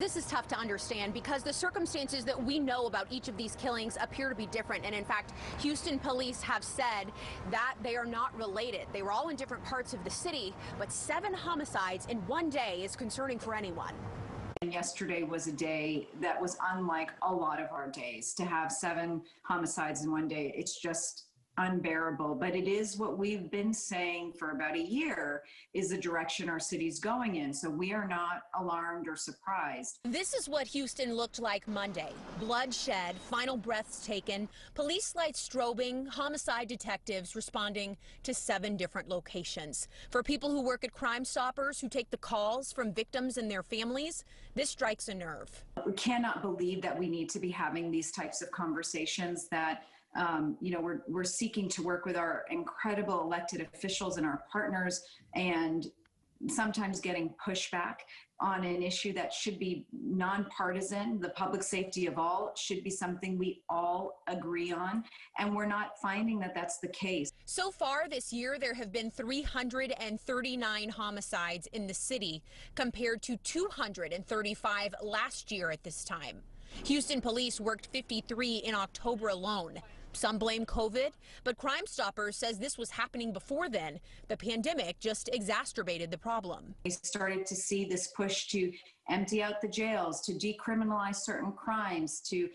This is tough to understand because the circumstances that we know about each of these killings appear to be different. And in fact, Houston police have said that they are not related. They were all in different parts of the city, but 7 homicides in one day is concerning for anyone. And yesterday was a day that was unlike a lot of our days. To have 7 homicides in one day, it's just unbearable. But it is what we've been saying for about a year is the direction our city's going in. So we are not alarmed or surprised. This is what Houston looked like Monday. Bloodshed, final breaths taken, police lights strobing, homicide detectives responding to 7 different locations. For people who work at Crime Stoppers, who take the calls from victims and their families, this strikes a nerve. We cannot believe that we need to be having these types of conversations that we're seeking to work with our incredible elected officials and our partners, and sometimes getting pushback on an issue that should be nonpartisan. The public safety of all should be something we all agree on, and we're not finding that that's the case. So far this year, there have been 339 homicides in the city compared to 235 last year at this time. Houston police worked 53 in October alone. Some blame COVID, but Crime Stoppers says this was happening before then. The pandemic just exacerbated the problem. We started to see this push to empty out the jails, to decriminalize certain crimes, to,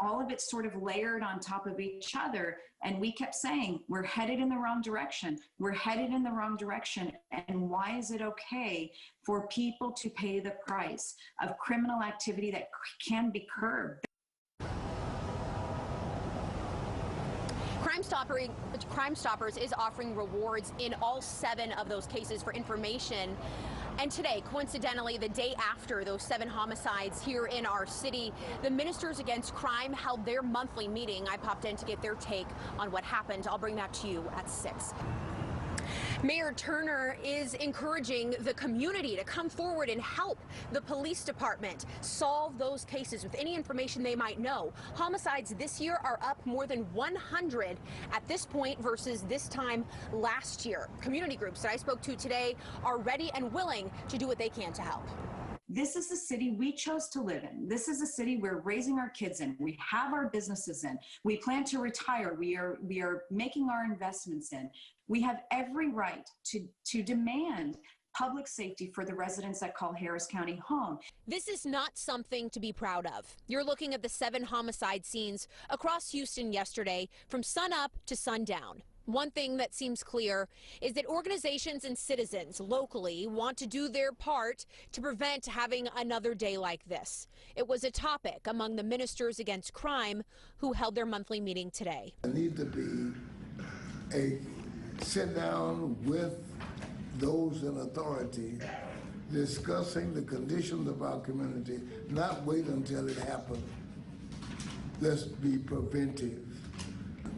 all of it sort of layered on top of each other. And we kept saying, we're headed in the wrong direction. We're headed in the wrong direction. And why is it okay for people to pay the price of criminal activity that can be curbed? Crime Stoppers is offering rewards in all 7 of those cases for information. And today, coincidentally, the day after those 7 homicides here in our city, the Ministers Against Crime held their monthly meeting. I popped in to get their take on what happened. I'll bring that to you at 6. Mayor Turner is encouraging the community to come forward and help the police department solve those cases with any information they might know. Homicides this year are up more than 100 at this point versus this time last year. Community groups that I spoke to today are ready and willing to do what they can to help. This is the city we chose to live in. This is a city we're raising our kids in. We have our businesses in. We plan to retire. We are making our investments in. We have every right to demand public safety for the residents that call Harris County home. This is not something to be proud of. You're looking at the 7 homicide scenes across Houston yesterday from sunup to sundown. One thing that seems clear is that organizations and citizens locally want to do their part to prevent having another day like this. It was a topic among the Ministers Against Crime who held their monthly meeting today. There needs to be a sit down with those in authority discussing the conditions of our community, not wait until it happens. Let's be preventive.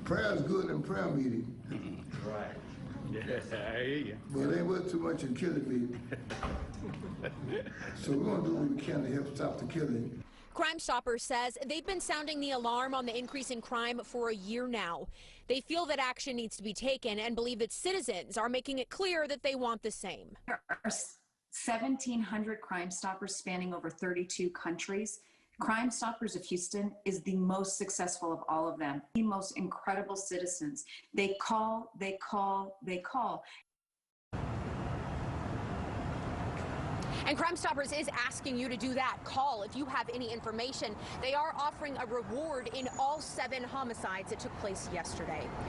Prayer is good in prayer meeting. Right. Yes, I hear you. But it ain't worth too much in killing meeting. So we're going to do what we can to help stop the killing. Crime Stoppers says they've been sounding the alarm on the increase in crime for a year now. They feel that action needs to be taken and believe that citizens are making it clear that they want the same. There are 1,700 Crime Stoppers spanning over 32 countries. Crime Stoppers of Houston is the most successful of all of them, the most incredible citizens. They call, they call, they call. And Crime Stoppers is asking you to do that. Call if you have any information. They are offering a reward in all 7 homicides that took place yesterday.